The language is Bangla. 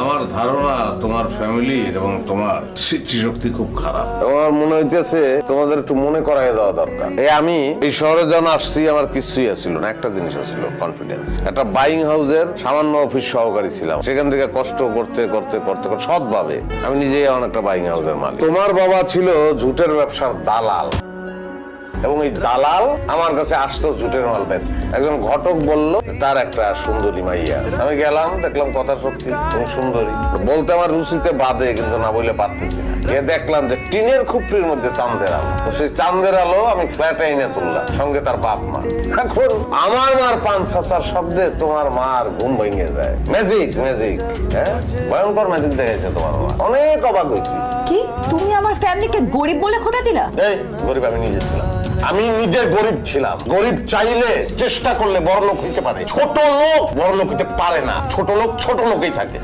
আমার ধারণা তোমার ফ্যামিলির এবং তোমার স্মৃতিশক্তি খুব খারাপ। আমার মনে হইতেছে তোমাদের একটু মনে করাই দেওয়া দরকার। আমি এই শহরে যখন আসছি আমার কিছুই ছিল না, একটা জিনিস ছিল কনফিডেন্স। একটা বাইং হাউসের সামান্য অফিস সহকারী ছিলাম, সেখান থেকে কষ্ট করতে করতে করতে করতে সৎভাবে আমি নিজেই এখন একটা বাইং হাউসের মালিক। তোমার বাবা ছিল ঝুটের ব্যবসার দালাল, এবং এই দালাল আমার কাছে আসতো জুটের মাল বেচতে। একজন ঘটক বলল তার একটা সুন্দরী মাইয়া। আমি গেলাম, দেখলাম কথা সত্যি, তুমি সুন্দরী। বলতে আমার রুচিতে বাদে, কিন্তু না বলে পারতেছি না। গিয়ে দেখলাম যে টিনের খুপড়ির মধ্যে চাঁদের আলো। তো সেই চাঁদের আলো আমি ফ্ল্যাটে এনে তুললাম, সঙ্গে তার বাপ মা। এখন আমার মার পান ছাঁচার শব্দে তোমার মার ঘুম ভেঙে যায়। ম্যাজিক ম্যাজিক, হ্যাঁ, ভয়ঙ্কর ম্যাজিক দেখেছে তোমার মা। অনেক অবাক হয়েছি। কি তুমি আমার ফ্যামিলিকে গরিব বলে খোটা দিলা? এই গরিব আমি নিজে ছিলাম, আমি নিজে গরিব ছিলাম। গরিব চাইলে চেষ্টা করলে বড় লোক হইতে পারে, ছোট লোক বড় লোক হইতে পারে না। ছোট লোক ছোট লোকই থাকে।